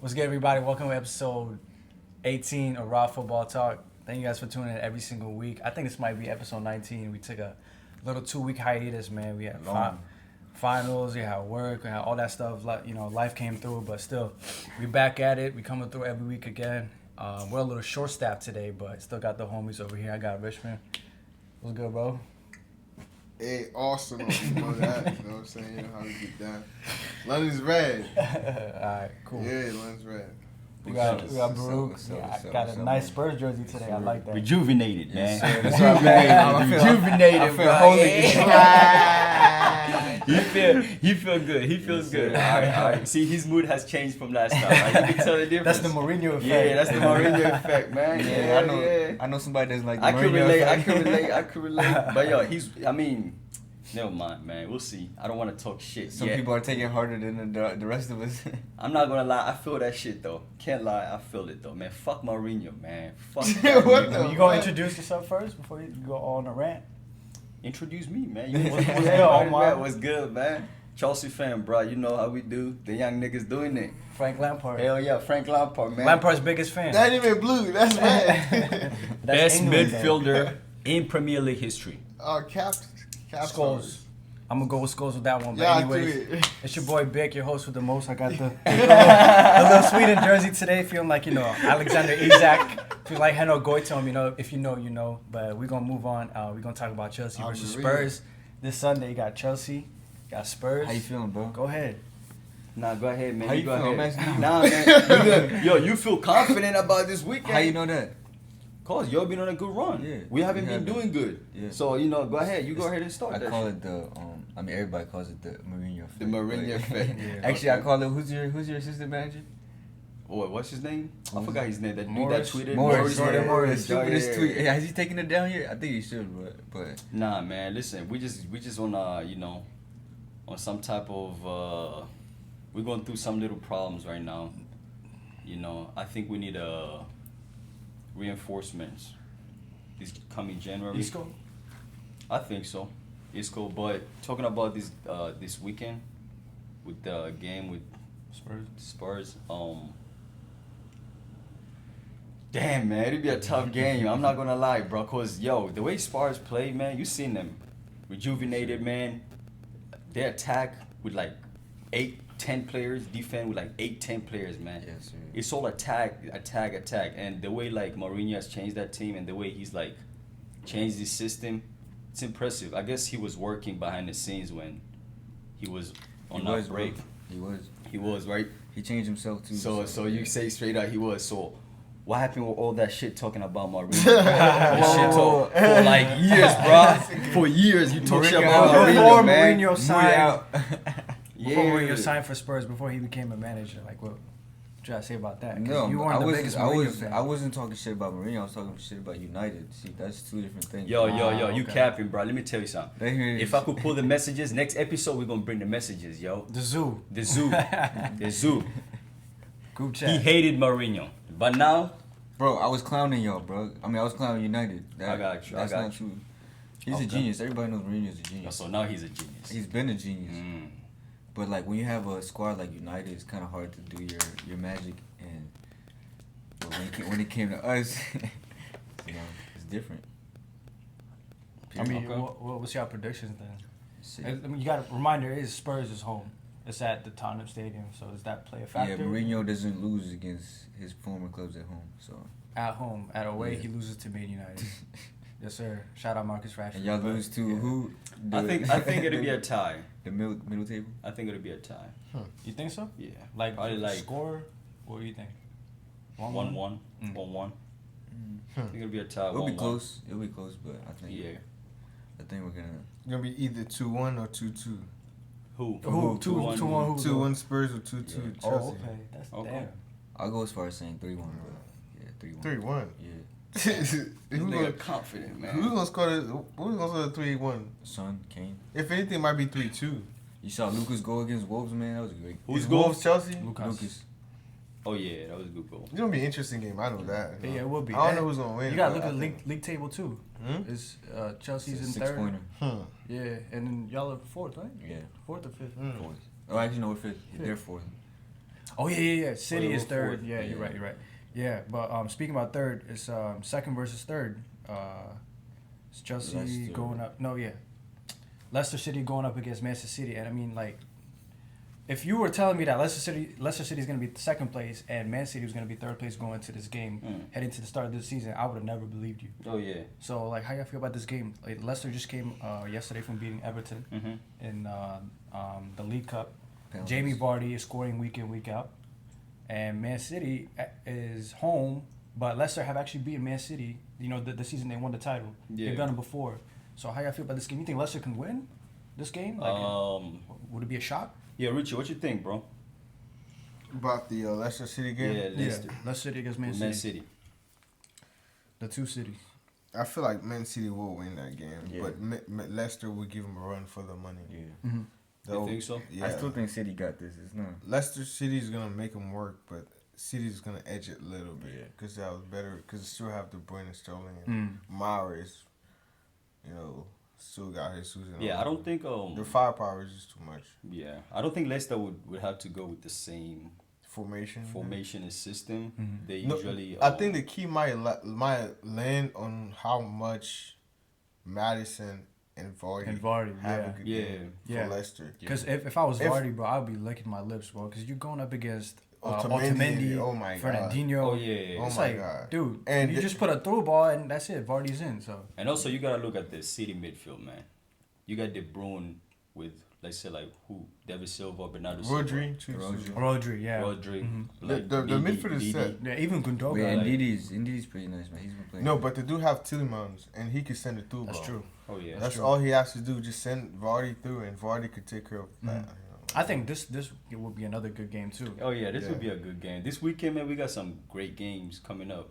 What's good, everybody? Welcome to episode 18 of Raw Football Talk. Thank you guys for tuning in every single week. I think this might be episode 19. We took a little 2-week hiatus, man. We had finals, we had work, we had all that stuff. Life came through, but still, we back at it. We coming through every week again. We're a little short-staffed today, but still got the homies over here. I got Richmond. What's good, bro? Hey, awesome. You know that. You know what I'm saying? You know how we get down. London's red. Alright, cool. Yeah, London's red. We got Buruk. I got a nice Spurs jersey today. I like that. Rejuvenated, man. That's what I mean. Rejuvenated, I feel holy. He feel good. He feels good. All right. See, his mood has changed from last time. Right? You can tell the difference. That's the Mourinho effect. Yeah, that's the Mourinho effect, man. Yeah, I know somebody that's like the I can Mourinho relate. But yo, never mind, man. We'll see. I don't want to talk shit. Some people are taking it harder than the rest of us. I'm not gonna lie. I feel that shit though. Can't lie. I feel it though, man. Fuck Mourinho, man. Fuck. What the You gonna introduce yourself first before you go on a rant? Introduce me, man. What's good, Omar? What's good, man? Chelsea fan, bro. You know how we do. The young niggas doing it. Frank Lampard. Hell yeah, Frank Lampard, man. Lampard's biggest fan. That ain't even blue. That's red. Best England, midfielder in Premier League history. Cap Scholes. I'm gonna go with Scholes with that one. But Yeah, anyways, it's your boy Bik, your host with the most. I got the little Sweden jersey today, feeling like, Alexander Isak. Feel like Heno Goitom, if you know, you know. But we're gonna move on. We're gonna talk about Chelsea versus Spurs. This Sunday, you got Chelsea, you got Spurs. How you feeling, bro? Go ahead. Nah, go ahead, man. How you go feeling, ahead. man? Nah, man. Yo, you feel confident about this weekend? How you know that? Cause you've been on a good run. Yeah, we haven't been doing good. Yeah. So go ahead. You go ahead and start. I that call shit. it the everybody calls it the Mourinho effect. The Mourinho effect. Yeah. Actually, I call it who's your assistant manager? Oh, what's his name? I forgot his name. That dude Morris. that tweeted. Morris. Morris. Stupidest tweet. Hey, has he taken it down yet? I think he should, but Nah, man. Listen, we just on on some type of we're going through some little problems right now. I think we need reinforcements this coming January. Isco? I think so. Isco, but talking about this weekend with the game with Spurs, damn, man, it'd be a tough game. I'm not gonna lie, bro, cause the way Spurs play, man, you seen them rejuvenated, man. They attack with like 8-10 players, defend with like 8-10 players, man. yes, sir. It's all attack, and the way like Mourinho has changed that team, and the way he's like changed the system, it's impressive. I guess he was working behind the scenes when he was on that break. He was, right? He changed himself too. So you say straight out he was. So what happened with all that shit talking about Mourinho? Shit talk for like years, bro. For years you talk shit about Before Mourinho, man. Mourinho signed, Yeah. before Mourinho signed for Spurs, before he became a manager, like what you try to say about that? 'Cause No, you weren't the biggest Mourinho fan. I wasn't talking shit about Mourinho. I was talking shit about United. See, that's two different things. Yo, you okay. capping, bro. Let me tell you something. They hear If I could pull the messages, next episode we're gonna bring the messages, yo. The zoo. The zoo. Group chat. He hated Mourinho, but now Bro, I was clowning y'all, bro. I mean, I was clowning United. I got you. That's not true. He's Okay. a genius. Everybody knows Mourinho's a genius. so now he's a genius. He's been a genius. Mm. But like when you have a squad like United, it's kind of hard to do your magic. And but when it came to us, it's different. I mean, Okay. what's your predictions then? Shit. I mean, you got a reminder is Spurs is home. It's at the Tottenham Stadium, so does that play a factor? Yeah, Mourinho doesn't lose against his former clubs at home. So At home, at away, Yeah. he loses to Man United. Yes, sir. Shout out Marcus Rashford. and y'all lose to who? I think it'll be a tie. The middle table. I think it'll be a tie. You think so? Yeah. Like, Probably like score? What do you think? 1-1. Mm. 1-1. I think it'll be a tie. It'll be 1-1. close. It'll be close, but I think we're gonna. It's gonna be either 2-1 or 2-2. Who? 2-1. 2-1 Spurs or 2-2 Yeah. Oh, Chelsea. okay. That's Okay. damn. I'll go as far as saying 3-1, bro. Yeah, 3-1. 3-1. Yeah. This Who's nigga gonna, confident, man. who's gonna score the 3-1? Son, Kane. If anything, it might be 3-2. You saw Lucas go against Wolves, man. That was great. Who's Is goal? Wolves Chelsea? Lucas. Oh yeah, that was a good goal. It's gonna be an interesting game. I know that. Yeah, it will be. I don't know who's gonna win. You gotta but look at I the think- league table too. It's Chelsea's in It's a third. 6-pointer. Yeah, and then y'all are fourth, right? Yeah. Fourth or fifth. Fourth. Oh, actually, no, we're fifth. Yeah, they're fourth. Oh yeah. City they is were third. fourth. Yeah, you're right. Yeah, but speaking about third, it's second versus third. It's Chelsea Leicester. going up. No, yeah, Leicester City going up against Manchester City, and I mean like, if you were telling me that Leicester City is going to be second place and Man City was going to be third place going into this game, heading to the start of this season, I would have never believed you. Oh yeah. So like, how y'all feel about this game? Like, Leicester just came yesterday from beating Everton in the League Cup. Penalties. Jamie Vardy is scoring week in, week out. And Man City is home, but Leicester have actually beaten Man City. You know, the season they won the title. Yeah. They've done it before. So how y'all feel about this game? You think Leicester can win this game? Like, would it be a shock? Yeah, Richie, what you think, bro? About the Leicester City game? Yeah, Leicester. Yeah, Leicester City against Man City. Man City. The two cities. I feel like Man City will win that game, Yeah. but Leicester will give them a run for the money. Yeah. You think so? Yeah. I still think City got this. It's not. Leicester City's gonna make them work, but City's gonna edge it a little bit Yeah. because that was better. Because they still have De Bruyne and Sterling and Mahrez. Still got Jesus. Yeah, I don't think the firepower is just too much. Yeah, I don't think Leicester would have to go with the same Formation and system. They No, usually. I think the key might land on how much Madison and Vardy have a good game for Leicester. Because if I was Vardy, bro, I'd be licking my lips, bro. Because you're going up against Otamendi, oh my God. Fernandinho. Oh yeah. Oh It's my like, God. dude, And you just put a through ball and that's it. Vardy's in. So. And also, you gotta look at the City midfield, man. You got De Bruyne with, let's say, like who? David Silva, Bernardo Silva. Rodri, yeah. Rodri. Like The midfield is set. Yeah, even Gundogan. Yeah, like, Ndidi's pretty nice, man. He's been playing. No, but they do have Tielemans, and he can send it through. that's true. Oh yeah. That's all he has to do. Just send Vardy through, and Vardy could take care of that. I think this will be another good game too. Oh yeah, this would be a good game. This weekend, man, we got some great games coming up.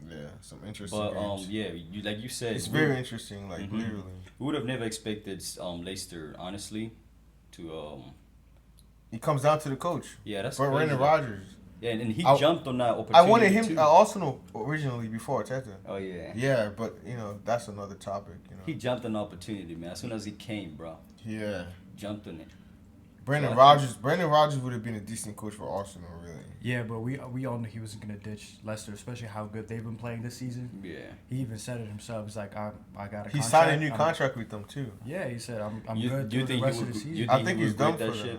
Yeah, some interesting But games. yeah, like you said, It's very interesting. Like literally, we would have never expected Leicester, honestly, to it comes down to the coach. Yeah, that's but crazy. Brendan Rodgers. Yeah, and he jumped on that opportunity. I wanted him too. at Arsenal originally before Arteta. Oh yeah. Yeah, but that's another topic. He jumped on the opportunity, man. As soon as he came, bro. Yeah. Jumped on it. Brendan Rodgers would have been a decent coach for Arsenal, really. Yeah, but we all knew he wasn't gonna ditch Leicester, especially how good they've been playing this season. Yeah. He even said it himself. He's like, I got a contract. He signed a new contract with them too. Yeah, he said, I'm You good through the rest of the season. I think he's done for that.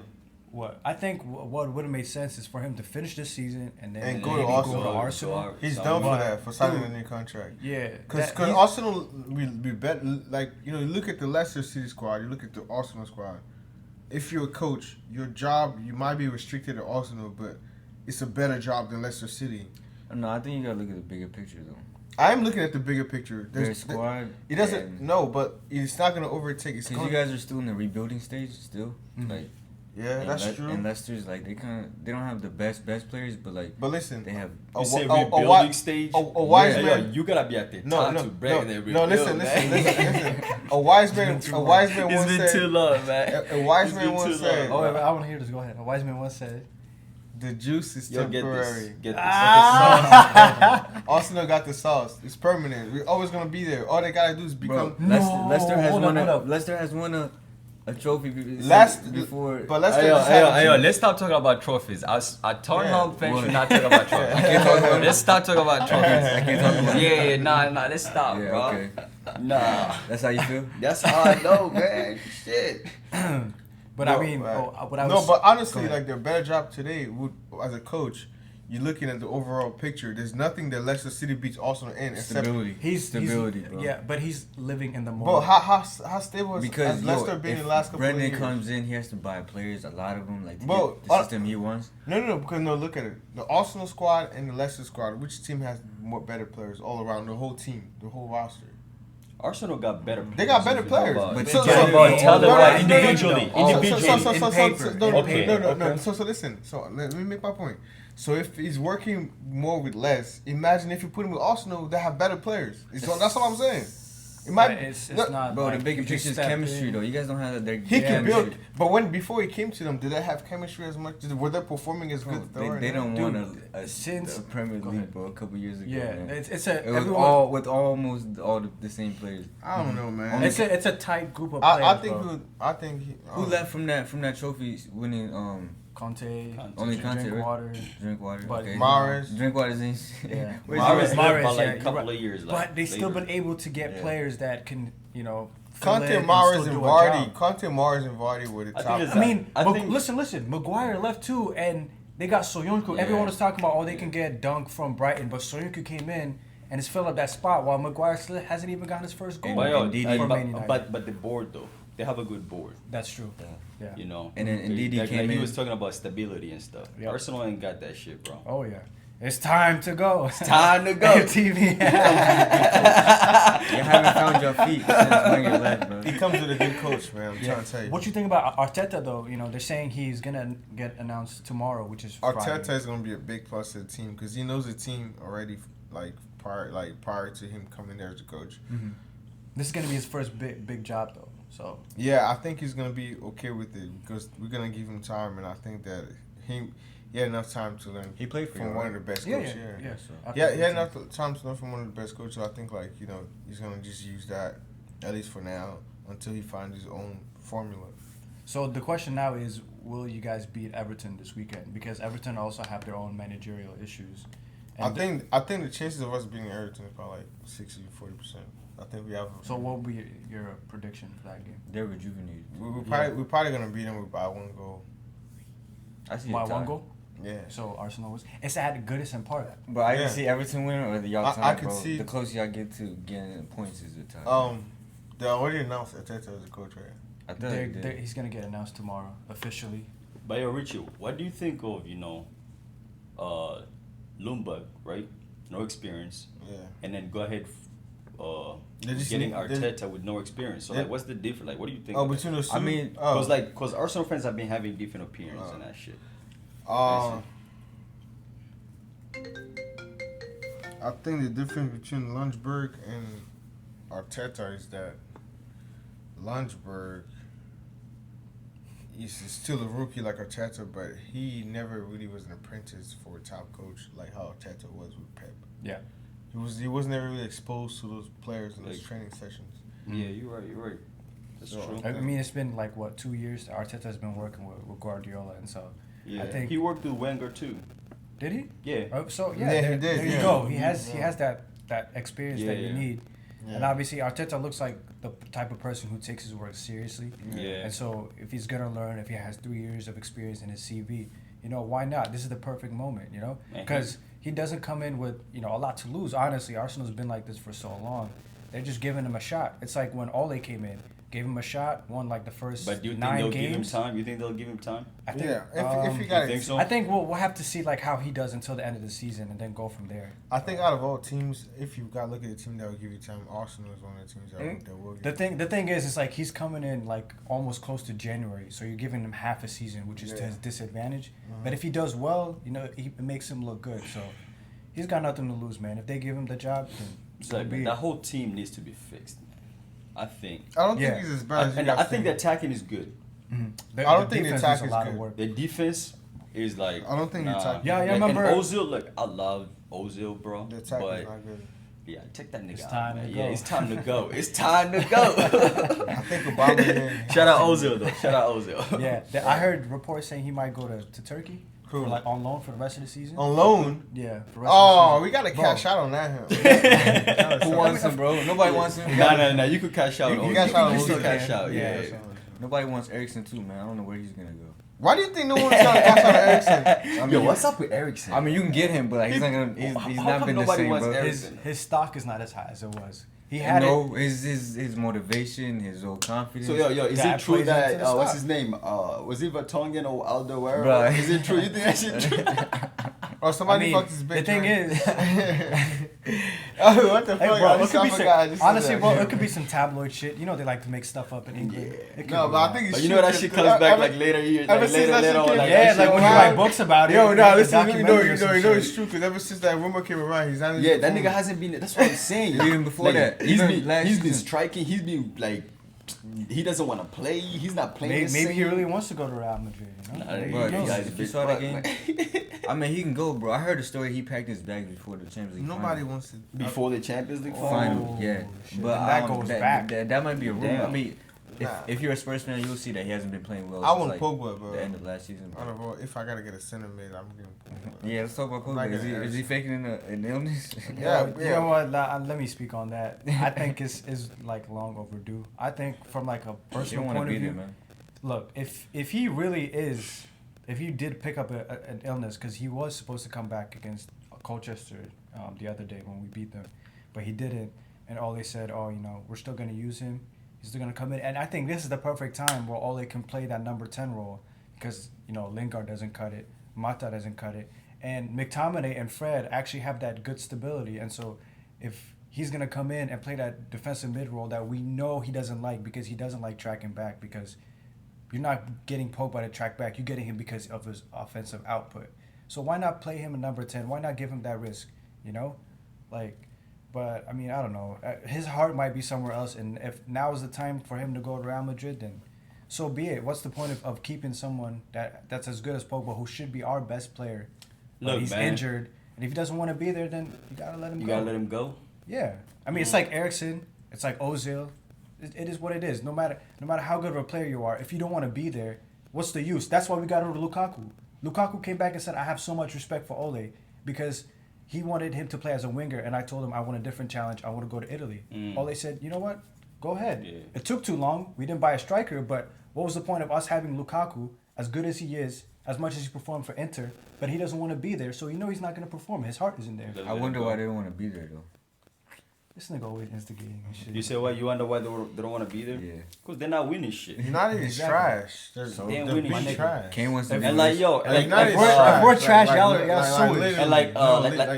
What I think what would have made sense is for him to finish this season and then go to Arsenal. He's done for that, for signing a new contract. Yeah, because Arsenal will be better. Like you look at the Leicester City squad, you look at the Arsenal squad. If you're a coach, your job you might be restricted at Arsenal, but it's a better job than Leicester City. No, I think you gotta look at the bigger picture though. I am looking at the bigger picture. Their squad. It doesn't. No, but it's not gonna overtake. Because you guys are still in the rebuilding stage, still. Like. Yeah, that's true. And Leicester's like they don't have the best players, but like. But listen, they have. You say rebuilding stage. A wise man. You gotta be at the top to brag that rebuild. No, listen. A wise man once said. It's been too long, man. A wise man once said. Oh, I want to hear this. Go ahead. A wise man once said. The juice is temporary. Get this. Arsenal got the sauce. It's permanent. We're always gonna be there. All they gotta do is become. Leicester has won a trophy before. But let's stop talking about trophies. I Tottenham fans should not talk about trophies. Let's stop talking about trophies. I can't talk about it. Nah, let's stop, bro. Okay. Nah. That's how you feel? That's how I know, man. Shit. But I mean, what I was... No, but honestly, like their better job today would, as a coach, you're looking at the overall picture. There's nothing that Leicester City beats Arsenal in except stability, bro. Yeah, but he's living in the moment. But how stable has Leicester been in the last couple of years? Brendan comes in, he has to buy players, a lot of them, like to Bro, get the system he wants. No, because look at it. The Arsenal squad and the Leicester squad. Which team has more better players all around? The whole team, the whole roster. Arsenal got better players. They got better players. But individually. No. So listen. So let me make my point. So if he's working more with less, imagine if you put him with Arsenal, they have better players. That's all I'm saying. It might. It's not. Bro, like the bigger picture is chemistry, though. You guys don't have that. He can build, but before he came to them, did they have chemistry as much? Were they performing as good? They don't want a Premier League, bro. A couple years ago. Yeah, man. it was almost all the same players. I don't know, man. It's a tight group of players. I think he, who left from that trophy winning Conte, Only Conte, drink right? water. Drink water. But Okay. Mahrez. Drink water ain't. Yeah. Where's Mahrez Mahrez? left by like yeah, a couple you're of years. Like, But they still later. been able to get Yeah. players that can, you know, Conte, fill in Mahrez, still and do a Vardy. job. Conte, Mahrez, and Vardy were the I top. think it's I mean, I think- listen. Maguire left too, and they got Soyuncu. Yeah. Everyone was talking about, oh, they can get Dunk from Brighton, but Soyuncu came in and has filled up that spot while Maguire still hasn't even gotten his first goal. But, yo, Indeed, for Man United. but the board though, they have a good board. That's true. Yeah. Yeah. You know, And then Indeed like, came he in. was talking about stability and stuff. Yep. Arsenal ain't got that shit, bro. Oh yeah. It's time to go. It's time to go. TV. You haven't found your feet since 1 year left, bro. He comes with a good coach, man. I'm trying to tell you. What you think about Arteta though? You know, they're saying he's gonna get announced tomorrow, which is Arteta Friday. is going to be a big plus to the team because he knows the team already, prior to him coming there as a coach. Mhm. This is gonna be his first big job though. So Yeah, I think he's going to be okay with it because we're going to give him time, and I think that he had enough time to learn He played for from you, one right? of the best yeah. coaches. So. Yeah, he had enough time to learn from one of the best coaches. So I think, he's going to just use that, at least for now, until he finds his own formula. So the question now is, will you guys beat Everton this weekend? Because Everton also have their own managerial issues. I think the chances of us beating Everton is probably like 60-40%. I think we have. So what will be your prediction for that game? They're rejuvenated. We're probably gonna beat them by 1 goal. I see By a tie. 1 goal? Yeah. So Arsenal was. It's at Goodison Park. But I Yeah. can see Everton winning or the y'all I tie, could bro. see- The closer y'all get to getting points is the tie. They already announced Arteta as a coach, right? I thought they did. He's gonna get announced tomorrow officially. But yo, Richie, what do you think of Lumberg, right? No experience, Yeah. and then go ahead, They just getting need- they- Arteta with no experience. So Yeah. like, what's the difference? Like, what do you think? Oh, of that? between the two. I mean, Cause Arsenal fans have been having different opinions and that shit. I think the difference between Lundberg and Arteta is that Lundberg is still a rookie like Arteta, but he never really was an apprentice for a top coach like how Arteta was with Pep. Yeah. He was never really exposed to those players in those Like- training sessions. Yeah, you're right. That's So, true. I mean, it's been like what 2 years. Arteta's been working with Guardiola, and so Yeah, I think he worked with Wenger too. did he? Yeah. So Yeah, he there, did, there you yeah. go. He has that experience that you Yeah. need. Yeah. And obviously, Arteta looks like the type of person who takes his work seriously. Yeah. And so, if he's gonna learn, if he has 3 years of experience in his CV, why not? This is the perfect moment, Man, because he doesn't come in with a lot to lose. Honestly, Arsenal's been like this for so long. They're just giving him a shot. It's like when Ole came in, gave him a shot, won like the first But do you think 9 they'll games. give him time? You think they'll give him time? I think, Yeah, if he You got think so? I think we'll have to see like how he does until the end of the season, and then go from there. I think out of all teams, if you got to look at the team that will give you time, Arsenal is one of the teams that will give The thing is, it's like he's coming in like almost close to January, so you're giving him half a season, which is to Yeah. his disadvantage. But if he does well, it makes him look good. So he's got nothing to lose, man. If they give him the job, then It's so like, be that it. whole team needs to be fixed. I think. I don't Yeah. think he's as bad as you And guys I think the attacking is good. The, I don't think the defense attack a is lot good. of work. The defense is like. I don't think the attack- Yeah, Like, remember- And Ozil, look, I love Ozil, bro. The attack but is not good. yeah, take that nigga It's out, time man. to Yeah, go. it's time to go. It's time to go. I think Aubameyang. Shout out Ozil though. Shout out Ozil. Yeah, I heard reports saying he might go to Turkey, Who? for, like on loan for the rest of the season. On loan? Yeah. For the rest Oh, of the we season. got to Bro, cash out on that. Who wants him, bro? Nobody wants him. No. You could cash out. You on cash Ozil. out on You Ozil, could cash yeah. out. Yeah. Nobody wants Ericsson too, man. I don't know where he's gonna go. Why do you think no one's trying to cash out on Ericsson? Yo, what's up with Ericsson? I mean, you can get him, but like, he's not gonna. He's How not come been the nobody same, wants bro. Ericsson? his stock is not as high as it was. He had it. No, his motivation, his old confidence. So yo, is That it true plays into that the what's stock. his name? Was it Vertonghen or Alderweireld? Bruh. Is it true? You think that shit true? Or somebody I mean, fucked his bitch. the thing right? is, Oh, what the fuck? Hey, bro, I it just could be forgot I just said honestly, that. bro, it could be some tabloid shit. They like to make stuff up in England. It could No, be but I that. think it's But you know that true, shit 'cause comes back ever- like later years, ever like since later, that shit on, came- like yeah, that like shit when you was write wild. books about it. Yo, like no, a listen, documentary or some you know shit. it's true because ever since that rumor came around, he's not Yeah, that nigga hasn't been. That's what I'm saying. Even before Like, that, he's even been last he's been season. striking. He's been like, he doesn't want to play. He's not playing. Maybe he really wants to go to Real Madrid. Nah, Maybe Bro, he knows. if you saw that game, I mean, he can go, bro. I heard the story. He packed his bags before the Champions League. Nobody final. wants to. before the Champions League Oh, final. Final, yeah. shit. But And that goes back. That might be a rumor. Damn. I mean, if you're a Spurs fan, you'll see that he hasn't been playing well. I since, want Pogba, bro. The end of last season. I don't know if I gotta get a center mid, I'm getting Pogba. Yeah, let's talk about Pogba. Like Is he faking an illness? Yeah, You know what? Let me speak on that. I think it's like long overdue. I think from like a You personal don't want point to of be view. there, man. Look, if he really is, if he did pick up an illness, because he was supposed to come back against Colchester the other day when we beat them, but he didn't, and Ole said, oh, we're still going to use him. He's still going to come in, and I think this is the perfect time where Ole can play that number 10 role, because Lingard doesn't cut it, Mata doesn't cut it, and McTominay and Fred actually have that good stability, and so if he's going to come in and play that defensive mid role that we know he doesn't like, because he doesn't like tracking back, because you're not getting Pogba to track back. You're getting him because of his offensive output. So why not play him at number 10? Why not give him that risk? But I mean, I don't know. His heart might be somewhere else, and if now is the time for him to go to Real Madrid, then so be it. What's the point of keeping someone that's as good as Pogba, who should be our best player? But he's injured, and if he doesn't want to be there, then you gotta let him go. You gotta let him go. Yeah, I mean, it's like Eriksen, it's like Ozil. It is what it is. No matter how good of a player you are, if you don't want to be there, what's the use? That's why we got rid of Lukaku. Lukaku came back and said, I have so much respect for Ole, because he wanted him to play as a winger, and I told him I want a different challenge. I want to go to Italy. Ole said, you know what? Go ahead. Yeah. It took too long. We didn't buy a striker, but what was the point of us having Lukaku, as good as he is, as much as he performed for Inter, but he doesn't want to be there, so he's not going to perform. His heart isn't there. I wonder why they don't want to be there, though. This nigga always instigating and shit. You say what? You wonder why they don't want to be there? Yeah. Because they're not winning shit. United is trash. They're winning big shit. trash. Kane wants to be And like, yo, United is if we're trash, y'all literally, and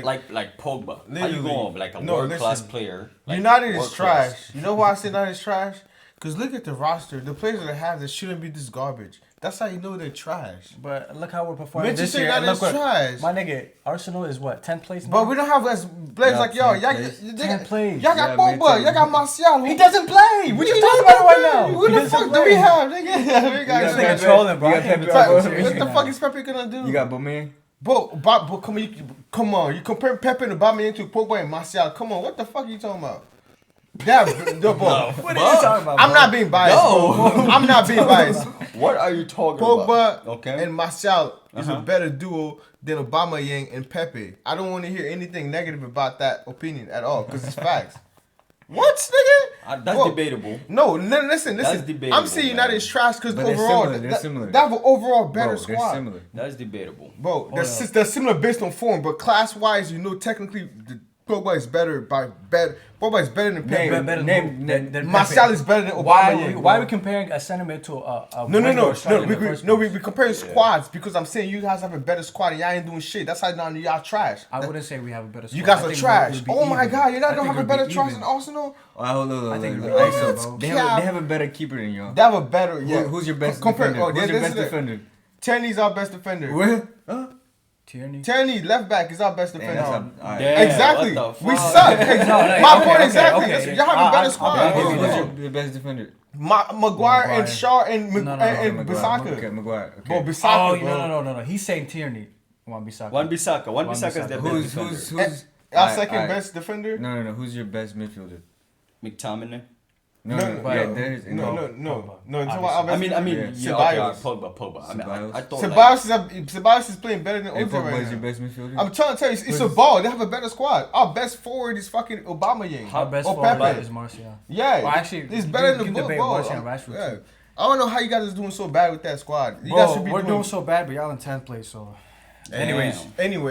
like like Pogba. How you literally. going like a No, world class listen. player? Like, United is world trash. class. You know why I say United is trash? Because look at the roster. The players that they have that shouldn't be this garbage. That's how you know they're trash. But look how we're performing Manchester this year. United is trash. My nigga, Arsenal is what, 10th place now? But we don't have as players Yeah, like y'all. 10 plays. Y'all got Yeah, Pogba. man, Y'all got Martial. He doesn't play. What you talking about right now? Who the fuck do we have? Nigga? We got This got nigga trolling, bro. you I got can't be Pepe talking Torres. serious What the right fuck now. is Pepe gonna do? You got Bowman? Bro, come on. You compare Pepe and Aubameyang to Pogba and Martial. Come on, what the fuck are you talking about? Bro. What are you talking about, I'm bro? not being biased. No. I'm not being biased. What are you talking Pogba about? Okay. and Martial is a better duo than Aubameyang and Pepe. I don't want to hear anything negative about that opinion at all, because it's facts. What, nigga? That's Bro, debatable. No, listen. That's debatable, I'm saying United man. is trash because But they're overall, similar, they're similar. they have an overall better Bro, squad. they're similar. That's debatable. Bro, they're similar based on form, but class-wise, technically, Pogba is better Pogba is better than Pepe. Martial is better than Aubameyang. Why are we comparing a center mid to a No. winger or striker in the first place? We comparing squads because I'm saying you guys have a better squad and y'all ain't doing shit. That's how y'all trash. I wouldn't say we have a better squad. You guys I are think trash. we'll be Oh my even. god, you guys I don't think have a we'll better be trash even. than Arsenal? Hold on. I think All we're right, even, so bro. they have a better keeper than y'all. They have a better. Yeah. Who's your best Compare- defender? Who's your this best is it. defender? Tierney's our best defender. Where? Tierney, left back, is our best defender. Alright. Damn, Exactly. what the We fuck? suck. My point okay, exactly. okay. Y'all have a better I'll squad. give you Who's that. your best defender? Maguire and Shaw and Okay, Bissaka. Okay, Maguire. Bro, Okay. Bissaka, Oh, bro. no. He's saying Tierney. Wan-Bissaka. Wan-Bissaka is Wan-Bissaka. their Who's best defender. Our second best defender? No. Who's your best midfielder? McTominay. No. but- Yeah, there is. No. Pogba. It's about our best I mean, defender. yeah, Ceballos. okay, Pogba. I mean, Ceballos. I thought Ceballos is playing better than Hey, Ozil Pogba right is your now. best midfielder? I'm trying to tell you, it's a ball. They have a better squad. Our best forward is fucking Aubameyang. Our best or forward Pepe. is Martial. Yeah. Well, actually, it's better you than can the debate ball. Martial and Rashford, Yeah. too. I don't know how you guys is doing so bad with that squad. You guys should Bro, be we're doing so bad, but y'all in 10th place, so... Anyway,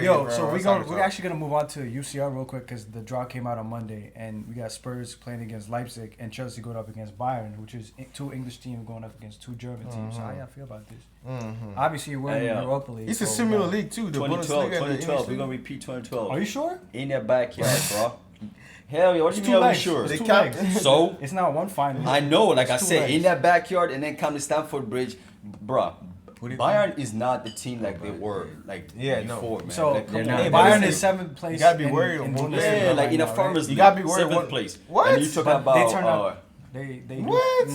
Yo, bro, so I'm we're sorry. actually gonna move on to UCL real quick because the draw came out on Monday, and we got Spurs playing against Leipzig and Chelsea going up against Bayern, which is two English teams going up against two German teams. So how y'all feel about this? Obviously, we're in the Europa League. It's a so, similar league too. The 2012. Bundesliga and the 2012. We're English gonna repeat 2012. Are you sure? In their backyard, bro. Hell yeah, what do you It's mean? two Are we legs. sure? It's They two can't- legs. So It's not one final. I know, like I It's two said, legs. in their backyard, and then come to Stamford Bridge, bruh. Who do you Bayern is not the team like they were, like Yeah, no. before, man. So like, come they're on. not. Bayern listen, is 7th place. you gotta be in- worried in about Bundesliga Yeah, like right in a now, right? farmer's You league. gotta be worried 7th what- place. What? And you talking But about they turned out. They What?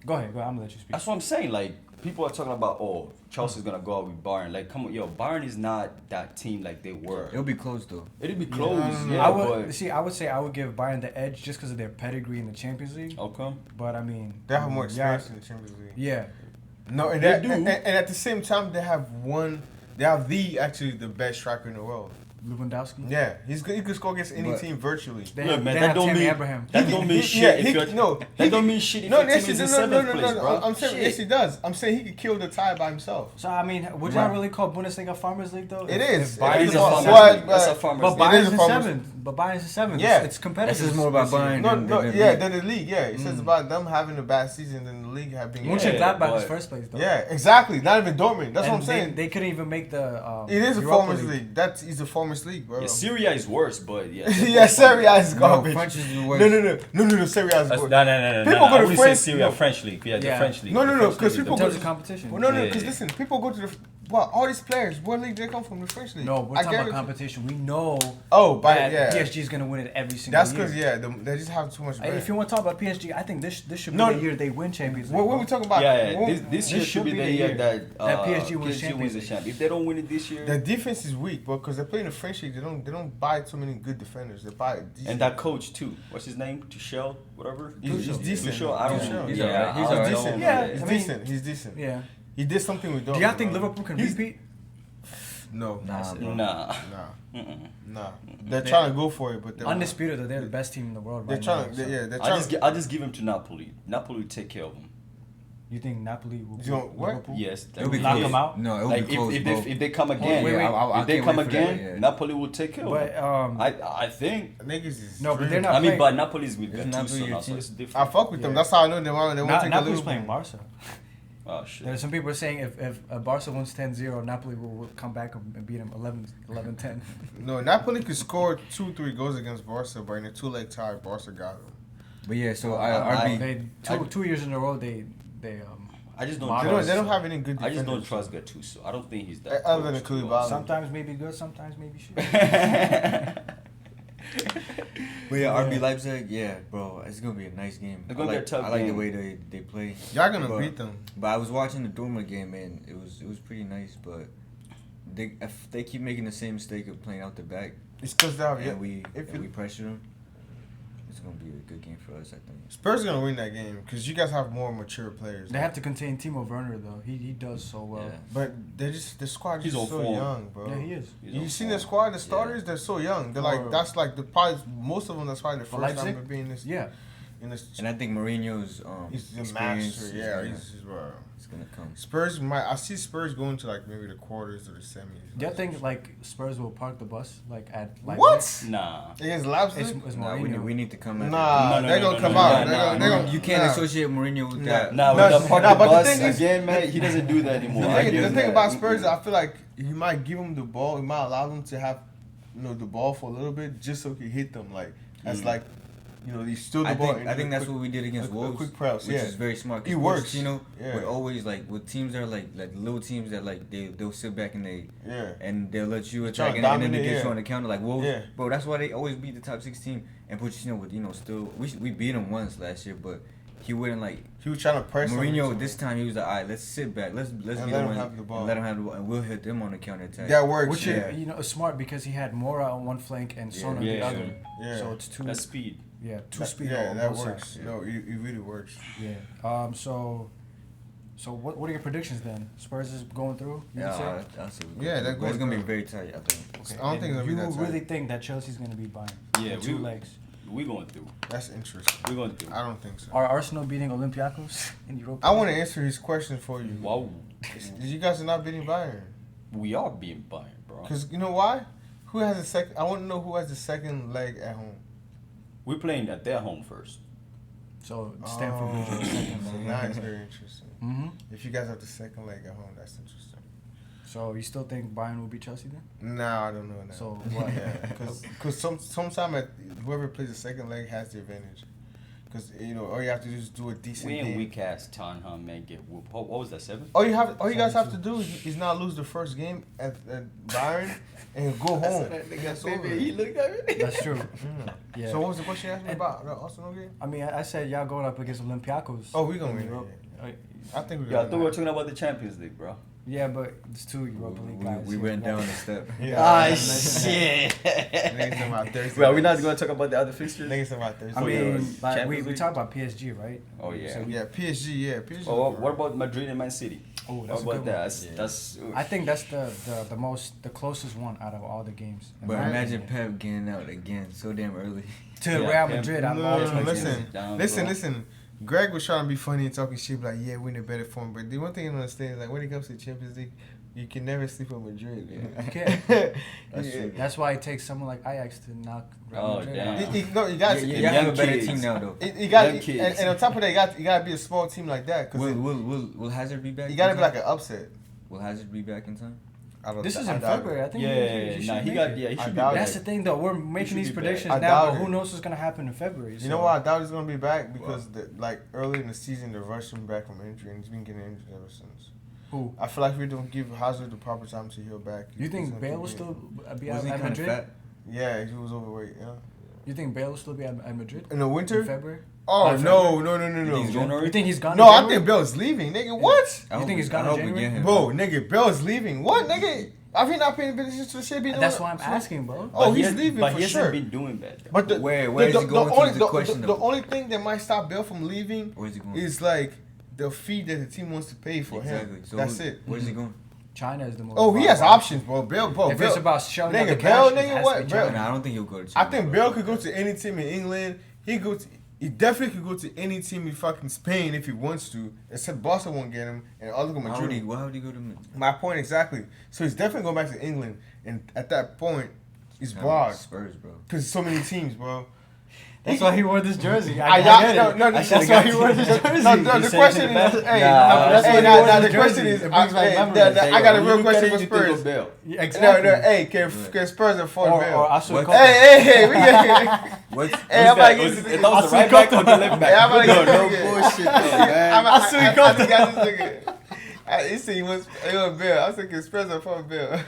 Go ahead. I'm gonna let you speak. That's what I'm saying. Like people are talking about, oh, Chelsea's gonna go out with Bayern. Like, come on, yo, Bayern is not that team like they were. It'll be close though. It'll be close, I would say I would give Bayern the edge just because of their pedigree in the Champions League. Okay. But I mean, They have more experience in the Champions League. Yeah. No, and They do. And at the same time, they have the best striker in the world. Lewandowski. Yeah, he could score against any team virtually. Look, man, they that have don't Tammy mean Abraham. that don't mean shit. That don't mean shit if your team is in seventh place, bro. I'm saying yes, he does. I'm saying he could kill the tie by himself. So I mean, would y'all really call Bundesliga Farmers League though? It is. It is a But- farmers league. but- That's a farmers But league. Bayern's a in farmers- seventh. But Bayern's in seventh. Yeah. It's competitive. This is more about Bayern. Than the league. Yeah, it says about them having a bad season than the league having. Mönchengladbach is but- first place though. Yeah, exactly. Not even Dortmund. That's what I'm And saying. They couldn't even make the. It is a Europa farmers league. That is a farmers league, bro. Yeah, Syria is worse, but yeah. Yeah, Serie A is No, garbage. French is the No, worst. Serie A is No, good. no. People go I to wouldn't say France- Syria, no. French league. Yeah, the Yeah. French league. No, The no, French because league is people In the terms go of to competition. Well, no, Yeah, because yeah. listen, people go to all these players, what league they come from? The French league. No, we're I talking about guarantee- competition. We know but that yeah. PSG is gonna win it every single That's year. because they just have too much. Hey, if you want to talk about PSG, I think this should be No, the year they win Champions League. what bro. we talking about? Yeah, What- this year should be the year that PSG wins Champions the League. champ. If they don't win it this year, The defense is weak, but because they play in the French league, they don't buy too many good defenders. They buy decent. and that coach too. What's his name? Tuchel, whatever. He's decent. Tuchel, I don't Tuchel. know. He's Yeah, alright. He's I alright. don't decent. know. Yeah, He's I mean- decent. He's decent. Yeah. He did something with Dortmund. Do y'all think bro. Liverpool can He's- repeat? No. Nah, bro. Nah. Nah. They're trying to go for it, but they're Undisputed, though, they're the best team in the world They're right trying. now. They, so. yeah, they're I trying. just give him to Napoli. Napoli will take care of him. You think Napoli will beat You know, what? Liverpool? Yes, It'll be Knock close. them out? No, it'll Like be close, bro. if they come again, wait, wait. if they can't come wait for that, again, yeah. Napoli will take care of But them. I think. Niggas is No, but they're dreaming. not I mean, playing- but Napoli's with Isn't Gattuso Napoli your now, so team? it's I different. fuck with them. Yeah. That's how I know they want to take a Napoli's Liverpool. playing Barca. Oh shit. There's some people are saying if Barca wins 10-0, Napoli will come back and beat them 11-10. No, Napoli could score 2-3 goals against Barca, but in a 2-leg tie, Barca got them. But yeah, so I- They two years in a row they I just don't. Models. They don't have any good I defenders. just don't trust Gattuso. I don't think he's that. Other than coach, to be Koulibaly. honest. sometimes maybe good, sometimes maybe shit. But yeah, RB Leipzig, yeah, bro, it's gonna be a nice game. It's gonna be a tough I like the game. way they play. Y'all gonna But- beat them. But I was watching the Dortmund game and it was pretty nice. But if they keep making the same mistake of playing out the back It's because they have. and we if and you- we pressure them, it's gonna be a good game for us, I think. Spurs are gonna win that game because you guys have more mature players. They have to contain Timo Werner though. He does so well. Yeah. But the squad is He's on so form. young, bro. Yeah, he is. You seen the squad, the starters, they're so young. They're like For- that's like the probably most of them. That's probably the For first time Leipzig? they're being this. Yeah. In this, And I think Mourinho's he's the experience master. is Yeah, gonna- he's bro. it's gonna come. Spurs might. I see Spurs going to like maybe the quarters or the semis. Do you think like Spurs will park the bus like at Leipzig? What? Nah. Against Leipzig? It's Nah, Mourinho. we need to come at Nah, No, they're no, gonna no, come no, out. no, They're no, gonna- they're no. gonna- You can't nah. associate Mourinho with Nah. that. Nah, No, with the park nah, the but the bus thing is- again, man. He doesn't do that anymore. I The give thing him about that. Spurs, I feel like he might give them the ball. He might allow them to have, the ball for a little bit, just so he hit them. Like that's like, he's still the I ball. think that's what we did against a Wolves. quick press, which yeah. is very smart. 'Cause It Wolves, works. would Yeah. always like with teams that are like little teams that like they'll sit back and Yeah. they'll let you Try attack to and then they dominate, get yeah. you on the counter like Wolves. Yeah. Bro, that's why they always beat the top 16 and put with still we beat them once last year, but he wouldn't like He was trying to press them Mourinho into this it. time. He was like, all right, let's sit back, let's And beat let them him have the ball. and let them have the ball, and we'll hit them on the counter attack. That works. Which yeah. is smart because he had Mora on one flank and Son on the Yeah. other. Yeah. So it's two. That's speed. Yeah, two speed Yeah, on that both works. sides. No, it really works. Yeah. So what are your predictions then? Spurs is going through. You would say? I'll say Yeah, they're but it's gonna be going very tight, I think. Okay. I don't think And it'll be you that tight. really think that Chelsea's going to beat Bayern? Yeah, In two legs. We going through. That's interesting. We going through. I don't think so. Are Arsenal beating Olympiacos in Europe? I want to answer his question for you. Wow. You guys are not beating Bayern. We are being Bayern, bro. Because you know why? Who has the second? I want to know who has the second leg at home. We're playing at their home first. So Stamford Bridge is the second So leg. now it's very interesting. Mm-hmm. If you guys have the second leg at home, that's interesting. So you still think Bayern will beat Chelsea then? No, I don't know now. So what? Because sometime whoever plays the second leg has the advantage. Because all you have to do is do a decent We game. ain't weak ass Tottenham, man. Get whooped. What was that, 7? All you guys have to do is not lose the first game at Bayern and go home. That's over. looked at me. That's true. Yeah. So what was the question you asked me about the Arsenal game? I mean, I said y'all going up against Olympiacos. Oh, we gonna in win. Europe. I think Yeah, I thought we were talking about the Champions League, bro. Yeah, but it's 2 Europa League guys. We here. went down a step. Shit. Niggas talking about Thursday. Well, we're not going to talk about the other fixtures? Niggas talking about Thursday. I mean, yeah, like, Champions we League? talked about PSG, right? Oh, yeah. So Yeah, PSG. PSG. Oh, what about Madrid and Man City? Oh, What that's a about good that? one. That's I think that's the closest one out of all the games. in But my imagine opinion. Pep getting out again so damn early. To Yeah, Real Pep- Madrid. I'm No, always no, like, listen. Greg was trying to be funny and talking shit like, yeah, we're in a better form. But the one thing you don't understand is like when it comes to Champions League, you can never sleep on Madrid. Man. You can't. That's true. That's why it takes someone like Ajax to knock Real Oh, Madrid damn. out. No, you got You have a young better kids. team now though. you got Young kids. and on top of that, you got to be a small team like that because Will Hazard be back? you got to in be like time? an upset. Will Hazard be back in time? This is in doubt it. February. I think Yeah, he nah, should he make got, it. yeah, he I should be doubt back. That's the thing, though. We're making should these be back. predictions I now, doubt but who it. knows what's gonna happen in February? You know why I doubt he's gonna be back because like early in the season they rushed him back from injury and he's been getting injured ever since. Who? I feel like we don't give Hazard the proper time to heal back. You he's think gonna Bale keep will getting- still be Wasn't he at kind of Madrid? fat? Yeah, he was overweight. Yeah. You think Bale will still be at Madrid In the in winter? February? Oh By no, February? no. he's going? You think he's gone? No, in I January? think Bale's leaving, nigga. What? I hope think he's we- gone I in hope we January? get him. Bro, nigga, Bale's leaving. What, nigga? Have he not paid attention to the shit? Be doing? That's why I'm asking, bro. Oh, But he's he- leaving but for he sure. hasn't been doing bad. though. But Where is he going to only, is the question, the though. only thing that might stop Bale from leaving Where's he going? is like the fee that the team wants to pay for Exactly. him. So That's who- it. Where's he going? China is the most. Oh, he has viable options, bro. Bale, If it's about showing out nigga, the Bale, cash, it nigga, has what? to be Bale- China. Nah, I don't think he'll go to I China. think Bale could go to any team in England. He definitely could go to any team in fucking Spain if he wants to. Except Barca won't get him, and Atletico Madrid. Why would he go to My point exactly. So he's definitely going back to England, and at that point, he's broad Spurs, bro. because so many teams, bro. That's why he wore this jersey. I get got it. no. That's why he wore this jersey. No, He the said question it back. is, Nah, hey, that's why he wore the the question jersey. is, It brings back memories. I got a When real you question look for at it, you think Spurs. of Bale. Yeah, exactly. No, hey, can Spurs afford Or Bale? Ashley What? Cole. Hey, we get. What's Hey, I'm about to Was get it- this that was the right back or the left back? Yeah, I'm about to No, get no this nigga. bullshit, though, man. I think I this nigga. He said he was Bale. I was thinking Spurs afford Bale.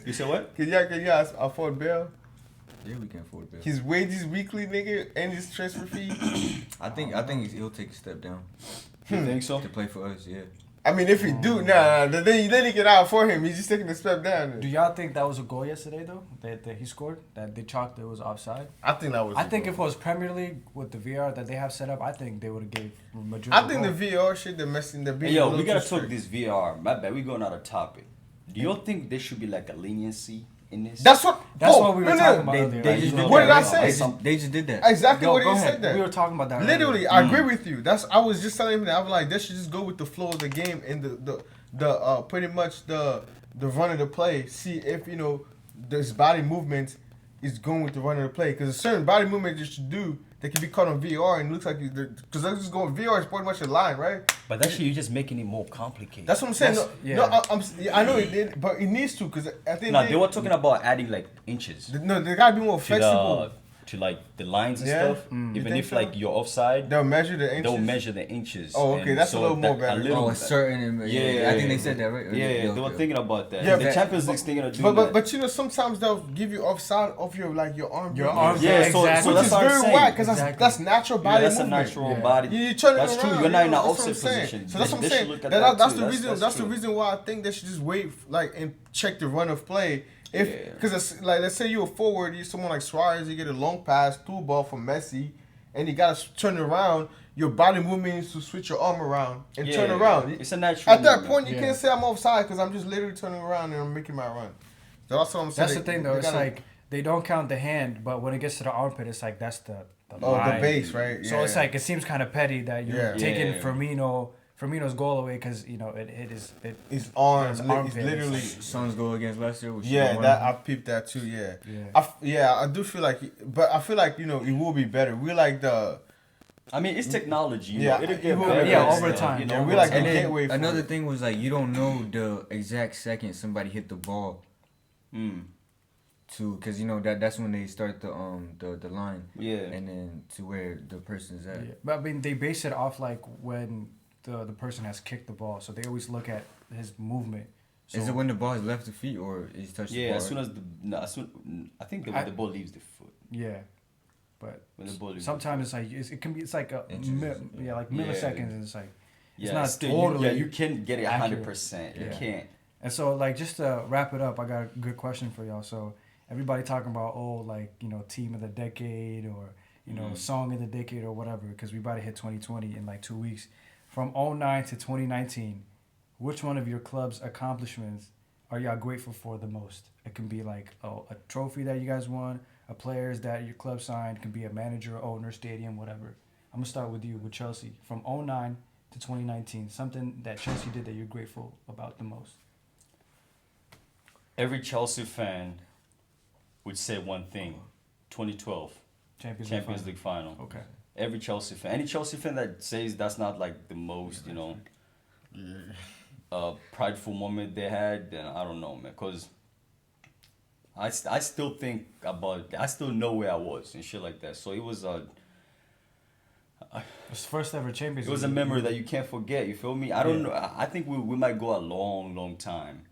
You said what? Can y'all afford Bale? Yeah, we can afford Bale. His wages weekly, nigga, and his transfer fee. I think he'll take a step down You think so? to play for us. Yeah. I mean, if he do, then he can out for him. He's just taking a step down. Do y'all think that was a goal yesterday though? That he scored? That they chalked it was offside? I think that was. I think if it was Premier League with the VR that they have set up, I think they would have gave Madrid. I think the VR shit, they're messing. They're being. Hey, a yo, little we gotta too talk strict. this VR. My bad, we going out of topic. Do you think there should be like a leniency in this? That's what. That's bro, what we were no, talking no. about earlier. They Like, just you know, did What that, did I right? say? They just did that. Exactly Go what he ahead. said. That We were talking about that. literally, earlier. I agree with you. I was just telling him that I was like, they should just go with the flow of the game and the pretty much the run of the play. See if this body movement is going with the run of the play because a certain body movement you should do that can be caught on VR and it looks like because they're just going VR is pretty much a line, right? But that shit, you're just making it more complicated. That's what I'm saying. That's- I know it did, but it needs to because I think No, they were talking about adding like inches no, they gotta be more to flexible. to like the lines and Yeah? stuff. You Even think if so? like you're offside, They'll measure the inches. they'll measure the inches. Oh, okay, and that's a little more better. Oh, a certain. Yeah, I think they said that right. Or Yeah, did they were okay. thinking about that. Yeah, the but- Champions League's thinking of doing that. But sometimes they'll give you offside of your arm. Your movement. arm, Yeah, so exactly. Which that's is what I'm very saying. whack because Exactly. that's natural Yeah, body that's a movement. natural Yeah. body. You turn That's it true. around, You're not in an that's what offset I'm saying. position. So that's what I'm They should saying. look at That's that the too. reason. That's the true. reason why I think they should just wait, and check the run of play. Yeah. Because let's say you're a forward, you're someone like Suarez, you get a long pass, through ball from Messi, and you gotta turn around. Your body movement is to switch your arm around and turn Yeah, around. It's a natural. At that movement. point, you Yeah. can't say I'm offside because I'm just literally turning around and I'm making my run. So that's what I'm saying. That's the thing though. They It's gotta- like they don't count the hand, but when it gets to the armpit, it's like that's the oh, line. the base, right? So it's like it seems kind of petty that you're Yeah. taking Yeah. Firmino's goal away because his arm, his is armpit. literally. Suns go against Leicester. Was Yeah, shit that I peeped that too. Yeah, Yeah. I do feel like, but I feel like it will be better. We like the I mean, it's technology. You Yeah, know, it'll it get will- better. yeah, and over stuff, time. You Yeah, know, we like And the then gateway for another it. thing was like you don't know the exact second somebody hit the ball to because that's when they start the line Yeah. and then to where the person's at. Yeah. But I mean, they base it off like when the person has kicked the ball, so they always look at his movement. So Is it when the ball is left the feet or is touched the Yeah, ball? as soon as I think when the ball leaves the foot. yeah, but When the ball leaves sometimes it's like it can be like a Inches, like Yeah. milliseconds, and it's like Yeah, not still, totally you can't get it accurate. 100%. You Yeah. can't. And so, like, just to wrap it up, I got a good question for y'all. So, everybody talking about, team of the decade or, song of the decade or whatever, because we about to hit 2020 in like 2 weeks. From 2009 to 2019, which one of your club's accomplishments are y'all grateful for the most? It can be like a trophy that you guys won, a players that your club signed, it can be a manager, owner, stadium, whatever. I'm going to start with you, with Chelsea. From 2009 to 2019, something that Chelsea did that you're grateful about the most. Every Chelsea fan would say one thing: 2012 Champions League final. Okay. Every Chelsea fan, any Chelsea fan that says that's not like the most, prideful moment they had, then I don't know, man. Cause I still think about it. I still know where I was and shit like that. So it was It's first ever Champions League. It was a memory that you can't forget. You feel me? I don't know. I think we might go a long, long time,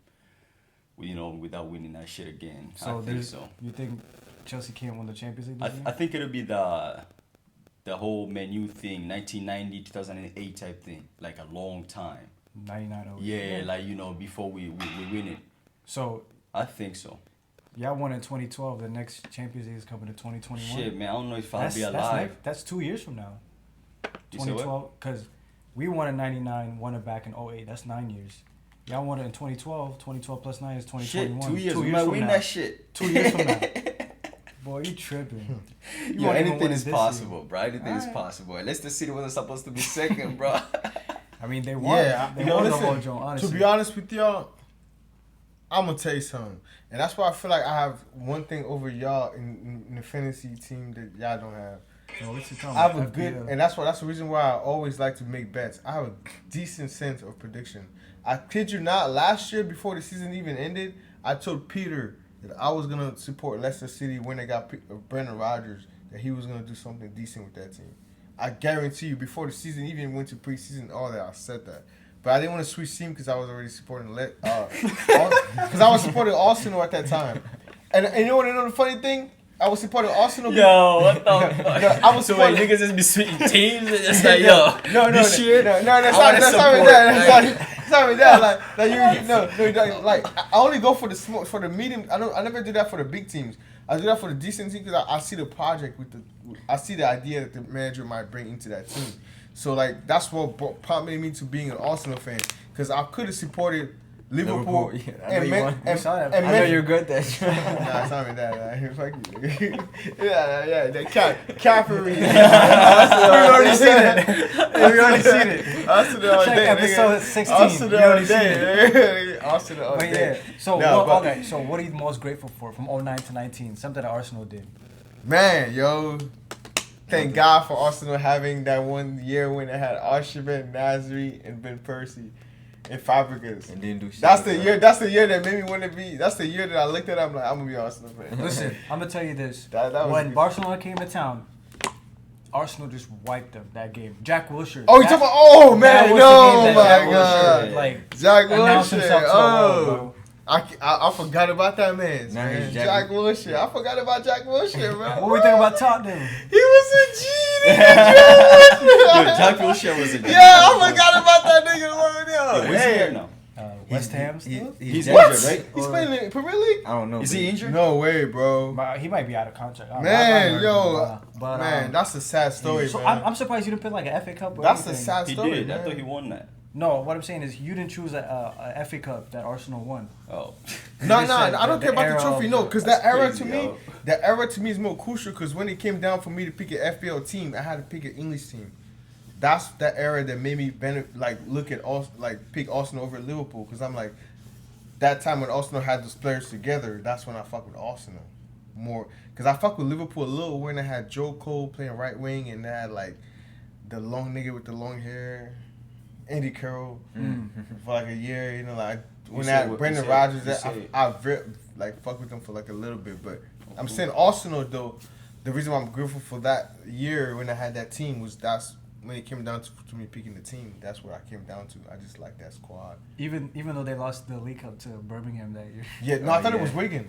without winning that shit again. So I think so. You think Chelsea can't win the Champions League this year? I think it'll be the whole Man U thing, 1990, 2008 type thing, like a long time. 99. Yeah, like before we win it. So I think so. Y'all won in 2012. The next Champions League is coming in 2021. Shit, man, I don't know if I'll be alive. That's 2 years from now. You say what? 2012, because we won in 99, won it back in 08. That's 9 years. Y'all won it in 2012. 2012 plus 9 is 2021. Shit, 2 years. 2 We years might from win now. that shit. 2 years from now. Boy, you tripping. You Yo, won't even anything win is this possible, year. bro. Anything is Alright. possible. And Leicester City wasn't supposed to be second, bro. I mean, they won. Yeah, They won the whole joint, to honestly. be honest with y'all, I'm gonna tell you something, and that's why I feel like I have one thing over y'all in the fantasy team that y'all don't have. Yo, what you talking I have about? a good, FPL. and that's the reason why I always like to make bets. I have a decent sense of prediction. I kid you not, last year before the season even ended, I told Peter that I was gonna support Leicester City when they got Brendan Rodgers, that he was gonna do something decent with that team. I guarantee you, before the season even went to preseason, all that, I said that. But I didn't want to switch team because I was already supporting because I was supporting Arsenal at that time. And you know the funny thing? I was supporting Arsenal. Yo, what the fuck? No, I was So wait, supporting. niggas just be switching teams? It's like, yo, No, this year, that's I not wanna that's not support, that. That's not that. Like I only go for the small, for the medium. I never do that for the big teams. I do that for the decent teams because I see the project I see the idea that the manager might bring into that team. So like that's what prompted me to being an Arsenal fan, because I could have supported Liverpool. Yeah, I know you want- we saw that. I know you're good at that. Nah, it's not even that. Fuck you. yeah, that Caffrey. We already seen it. We already seen it. Arsenal all Check day. episode nigga. 16. Arsenal We all already seen day. Arsenal all But day. yeah, so No, so what are you most grateful for from 09 to 19? Something that Arsenal did. Man, yo. Thank God for Arsenal having that 1 year when they had Archibald, Nasri, and Ben Persie and Fabregas. And didn't do shit. That's the year. That's the year that made me want to be. That's the year that I looked at it. I'm like, I'm gonna be an Arsenal fan. Listen, I'm gonna tell you this. That was When good. Barcelona came to town, Arsenal just wiped them that game. Jack Wilshere. Oh, you talking about? Oh that man, was no, the game my that Jack God. Wilshere, like, Jack announced Wilshere. himself to the world, bro. I forgot about that man. Now Man. he's Jack Jack Wilshere. I forgot about Jack Wilshere, bro. What we think about Tottenham? He was a G. Yo, Jack Wilshere was a Yeah, I forgot about that nigga. Yo, where's he at now? West Ham still? He's What? injured, right? He's playing in Premier League? I don't know. Is but he injured? No way, bro. He might be out of contract. I Man, heard, yo, but, man, that's a sad story, so man. I'm surprised you didn't pick like an FA Cup. Or That's a anything. sad He story, did. man. I thought he won that. No, what I'm saying is you didn't choose a FA Cup that Arsenal won. Oh. No, You just said I don't the care about era the trophy. of- No, because That's that era crazy, to me, yo. that era to me is more crucial. Because when it came down for me to pick an FPL team, I had to pick an English team. That's that era that made me look at pick Arsenal over Liverpool. Because I'm like, that time when Arsenal had those players together, that's when I fuck with Arsenal more. Because I fuck with Liverpool a little when they had Joe Cole playing right wing and they had like the long nigga with the long hair, Andy Carroll for like a year. You know, like when they had Brendan Rodgers, I fuck with them for like a little bit. But I'm saying Arsenal though. The reason why I'm grateful for that year when I had that team was that's when it came down to me picking the team. That's what I came down to. I just like that squad. Even though they lost the League Cup to Birmingham that year. Yeah, no, I thought it was Wigan.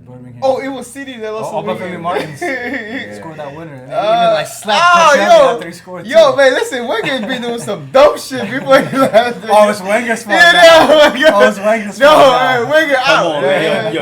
Birmingham. Oh, it was City that lost. Obafemi Martins Yeah. scored that winner. And he even like slapped Cristiano after he scored. Yo, man, listen, Wenger been doing some dumb shit before he left. Oh, it's Wenger's fault. Yeah, now. no, Oh, it's Wenger's no, fault. now. Wenger Come out. on, Yeah. man. Yo,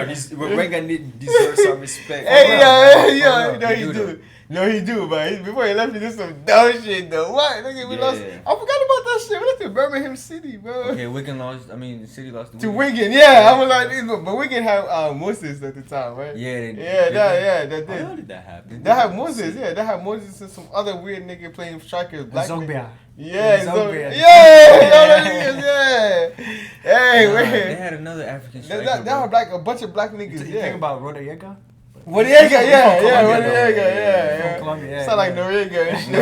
Wenger deserves some respect. Hey, real. no, he do. No, he do, but before he left, he did some dumb shit, though. What? Nigga, we lost. I forgot about that shit. We lost to Birmingham City, bro. Okay, Wigan lost. I mean, City lost To Wigan, yeah. I was like, but Wigan had Moses at the time, right? Yeah, That How did. did that happen? They had Moses, yeah. They had Moses and some other weird nigga playing striker. Black Zombia. nigga. Yeah, Zombia. yeah. Hey, Nah, wait. they had another African striker. That bro. were like a bunch of black niggas, You yeah. think about Rodallega? Noriega, yeah, Colombia, yeah. From Colombia, yeah. Sound like yeah. Noriega and shit.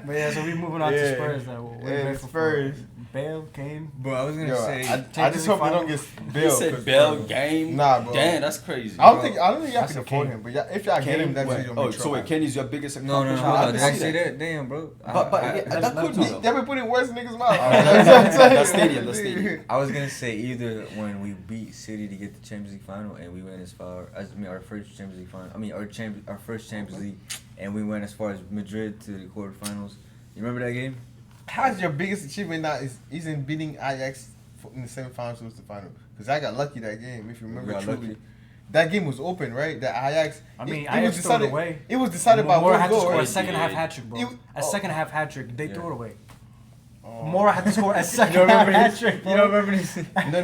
But yeah, so we moving on to Yeah. Spurs now. Yeah, Spurs. Bale, Kane. Bro, I was gonna Yo, say. I just hope they don't get You Bale. said Bell game. Nah, bro. Damn, that's crazy. I don't think y'all That's can a afford Kane. him, but if y'all get him, that's Wait, gonna be so wait, Kenny's your biggest no, accomplishment? hold I on. can Did I see see that? Damn, bro. That could be. They been putting words in niggas' mouth. That stadium. I was gonna say either when we beat City to get the Champions League final and we went as far as our first Champions League final. I mean our first Champions League and we went as far as Madrid to the quarterfinals. You remember that game? How's your biggest achievement now is in beating Ajax in the semifinals to the final? Because I got lucky that game, if you remember got truly. lucky. That game was open, right? That Ajax. I mean, it Ajax was threw decided. it away. It was decided by Mora one had to goal, score a right? second half Yeah. hat trick, bro. It- A second half hat trick. They Yeah. threw it away. Oh. Mora had to score a second half hat trick. You don't remember this? No.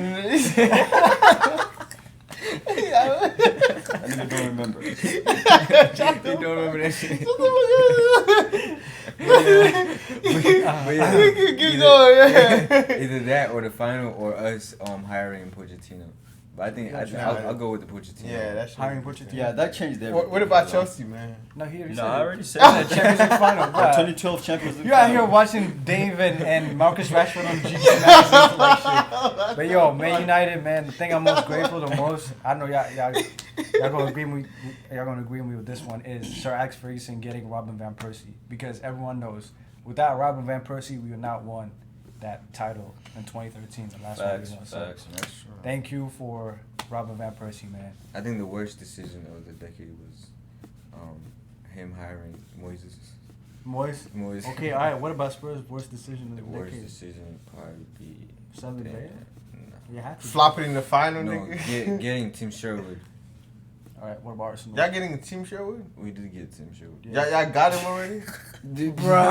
I really don't remember. You don't remember that shit? But yeah, Keep going, yeah. either that or the final or us hiring Pochettino. But I think I'll go with the Pochettino. Yeah, that's Hiring Pochettino. Yeah, that changed everything. What about Chelsea, man? No, he already No, said I it. already said Said that. Champions League final. The Bro. 2012 Champions League. You're out here final. watching Dave and Marcus Rashford on GG magazine like shit. But yo, Man United, man, the thing I'm most grateful the most, I know y'all gonna agree with me. Y'all gonna agree with me with this one is Sir Alex Ferguson getting Robin van Persie, because everyone knows without Robin van Persie we would not won that title in 2013, the last one we won. So Facts. thank you for Robin van Persie, man. I think the worst decision of the decade was him hiring Moises. Okay, all right. What about Spurs' worst decision The of the worst decade? decision would probably be Selling damn, Bayern? You have to. Flopping in the final, No, nigga. getting Tim Sherwood. All right. What about Arsenal? Y'all getting Team Sherwood? We did get Tim Sherwood. Y'all got him already? Bro.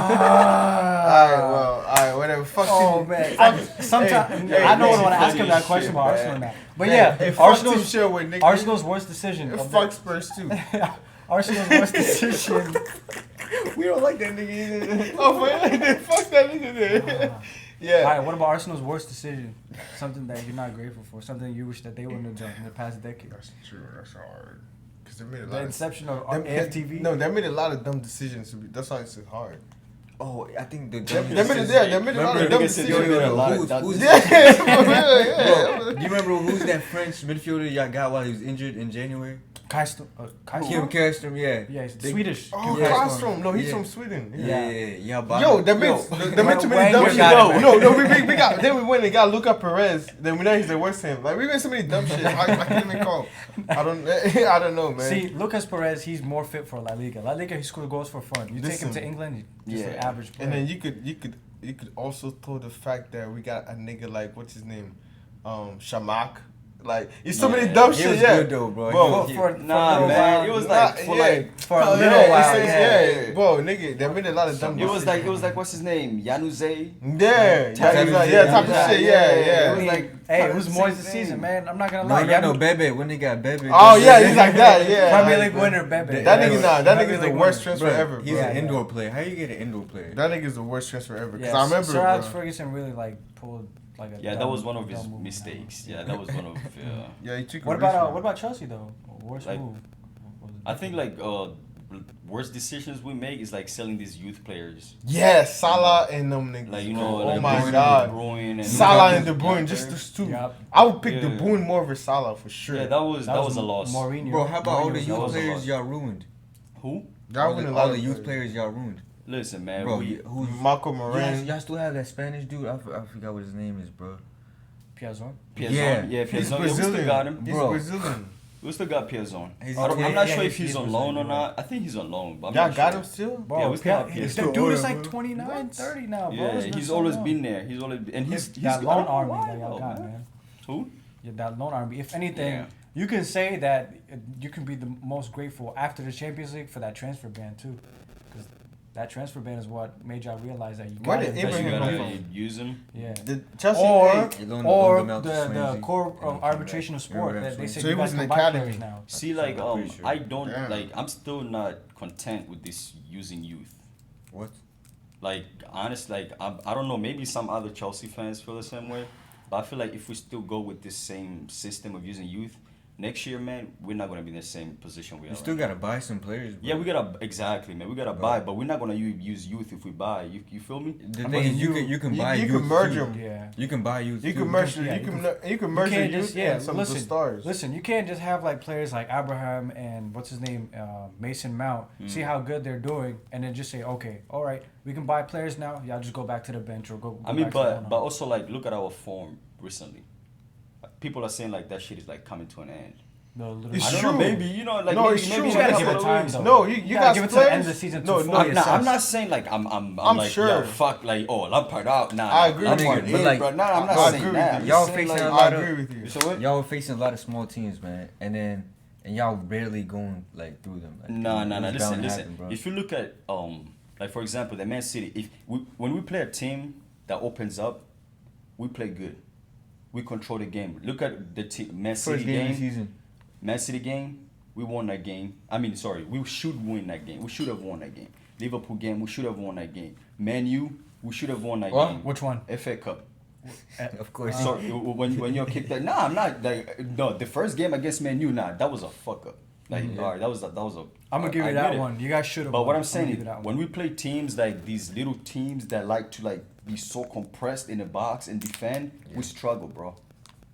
Alright, whatever. Fuck Oh Team. man, sometimes Hey, I know I hey, want to ask him that shit, question about man. Arsenal now. But Hey, yeah, hey, fuck Team Arsenal's Sherwood, nigga. Arsenal's worst decision. And of fuck the- Spurs too. Arsenal's worst decision. We don't like that nigga either. Oh man, fuck that nigga then. All Yeah. right, what about Arsenal's worst decision? Something that you're not grateful for. Something you wish that they wouldn't have done in the past decade. That's true. That's hard. Cause they made a The lot. inception of Them- AFTV. No, they made a lot of dumb decisions. That's why it's so hard. Oh, I think the They made a lot of Remember, dumb nigga said decisions. you made a lot of Who's- dumb who's- decisions. Yeah, Bro, do you remember who's that French midfielder y'all got while he was injured in January? Kajstrom. Kim Kjellstrom, yeah. Yeah, he's They- Swedish. Oh, Yeah. Kjellstrom. No, he's Yeah. from Sweden. Yeah. bought Yo, him. that meant too many Wenger dumb shit. got him, No, we got. Then we went and got Luca Perez. Then we know he's the worst him. Like we made so many dumb shit. I can't even call. I don't know, man. See, Lucas Perez, he's more fit for La Liga. La Liga, he scores goals for fun. You take him Listen. to England, he's just an Yeah. average player. And then you could also throw the fact that we got a nigga like what's his name, Shamak. Like it's so many dumb He shit. was Yeah, good though, bro. Bro, for a Nah, little man. while- It was Nah, like for yeah. like for a Oh, little yeah, while. yeah. Bro, nigga, they made a lot of dumb. it was decisions. like what's his name? Yanuze. Yeah, Type yeah, of yeah, shit. type of shit. Yeah. It was like Hey, kinda it was the more same this thing. season, man. I'm not gonna No, lie. Bebe. When they got Bebe. Oh yeah, he's like that. Yeah, Premier like, League winner, Bebe. That nigga, that Premier nigga's the League worst winner. transfer ever. He's Bro. an indoor player. How you get an indoor player? That nigga's the worst transfer ever. Cause Yeah, I remember, Sir Alex bro. Ferguson really like pulled like a. Yeah, that dumb- was one of his dumb move. mistakes. Yeah, that was one of. Yeah, he took. a What risk, about bro. what about Chelsea though? Worst Like, move. I think like worst decisions we make is like selling these youth players. Yeah, Salah and them niggas. Like you know, oh like my Bruin, god, De Bruyne and Salah and De Yeah, Bruyne, just players. the two. Yep. I would pick De Yeah. Bruyne more over Salah for sure. Yeah, that was a loss. Mourinho. Bro, how about all the Mourinho youth was a players lot. y'all ruined? Who? Y'all win a lot All of the youth players y'all ruined. Listen, man. Bro, we, who's Marco y'all, Moran. y'all still have that Spanish dude? I forgot what his name is, bro. Piazon. Piazon, Yeah. yeah, He's Piazon, yeah, we still Brazilian. got him. He's Bro. Brazilian. We still got Piers on. He's- I'm not yeah, sure if he's he's on listening, loan or right. not. I think he's on loan. But I'm Y'all not got sure. him still? Bro, Yeah, we still have the Piers. dude is like What? 29, 30 now, bro. Yeah, It's been he's so always long. been there. He's always been, and he's that I loan don't know army why, that y'all though, got, man. Who? Yeah, that loan army. If anything, Yeah. you can say that you can be the most grateful after the Champions League for that transfer ban too, because that transfer ban is what made y'all realize that you Where got did to That you Abraham gotta come from? use him. Yeah. Did Chelsea? Or hey, You loaned or him out to the Swansea, core and he came arbitration back. of sport Remember that they Swansea? said So you he guys was in can the buy academy. players now. See, like, I'm pretty sure. I don't Damn. like. I'm still not content with this using youth. What? Like, honest, like, I don't know. Maybe some other Chelsea fans feel the same way, but I feel like if we still go with this same system of using youth, next year, man, we're not gonna be in the same position we are. You still right gotta buy some players. Bro. Yeah, we gotta exactly, man. We gotta Bro. buy, but we're not gonna use youth if we buy. You feel me? The I thing mean, is, you can buy you youth can merge too. them. Yeah. You can buy youth. You too. can merge. yeah, You can merge can't the just- youth and some of the listen, stars. Listen, you can't just have like players like Abraham and what's his name, Mason Mount. See how good they're doing, and then just say, okay, all right, we can buy players now. Y'all just go back to the bench or go. I mean, back to the but loan. also like look at our form recently. People are saying like that shit is like coming to an end. The little- It's I don't true. know, maybe you know, like No, maybe, it's maybe true. in You a gotta couple give it of time, weeks. though. No, you gotta got give it to the end of the players. season to No, fully no, I'm not, I'm assess. not saying like I'm I'm like sure. yo, fuck like Lampard out. Nah, I agree with Lampard you, but, in, like, bro. Nah, I'm not I saying agree that. with I'm you. Y'all saying, facing like, a lot I of- agree with you. You said what? Y'all were facing a lot of small teams, man, and y'all barely going like through them. Like, No. it was bound Listen, to listen. happen, bro. If you look at like for example, the Man City. When we play a team that opens up, we play good. We control the game. Look at the team, Man City First game of the game. season. Man City game, we won that game. I mean, sorry, we should win that game. We should have won that game. Liverpool game, we should have won that game. Man U, we should have won that What? game. Which one? FA Cup. Of course. Sorry, when you're kicked out. Nah, I'm not like no. The first game against Man U, nah, that was a fuck up. Like, all right, that was a. I'm gonna give I you get that it. one. You guys should have. But what I'm give saying you is, that one. when we play teams like these little teams that like to like be so compressed in the box and defend, we struggle, bro.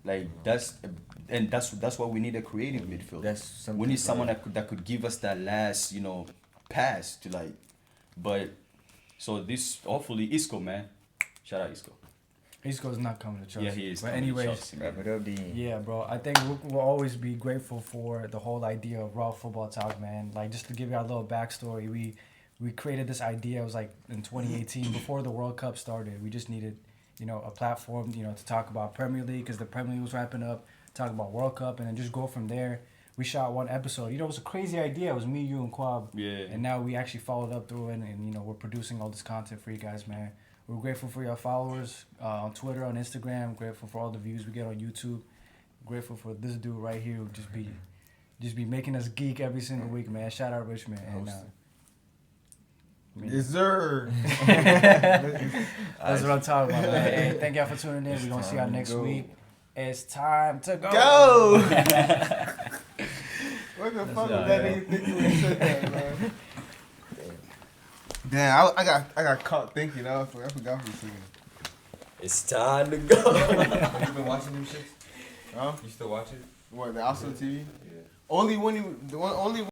Like that's why we need a creative midfield. That's something, We need bro. someone that could give us that last, pass to like. But so this hopefully Isco, man. Shout out Isco. Isco's not coming to Chelsea. Yeah, he is. But coming to anyways, Chelsea, man. Wrap it up, D. yeah, bro. I think we'll always be grateful for the whole idea of Raw Football Talk, man. Like, just to give you a little backstory, we created this idea. It was like in 2018, before the World Cup started. We just needed, a platform, to talk about Premier League because the Premier League was wrapping up. Talk about World Cup and then just go from there. We shot one episode. It was a crazy idea. It was me, you, and Quab. Yeah. And now we actually followed up through it, and we're producing all this content for you guys, man. We're grateful for your followers on Twitter, on Instagram. Grateful for all the views we get on YouTube. Grateful for this dude right here who just be making us geek every single week, man. Shout out Richmond. And, Yes, sir. that's what I'm talking about, man. Hey, thank y'all for tuning in. We're gonna see y'all time to next go. week. It's time to go. Go. What the fuck not was that bad. nigga think you would have said that, man? Damn, I got caught thinking. I forgot for a second. It's time to go. Have you been watching them shits? Huh? You still watch it? What, the Arsenal TV? Only when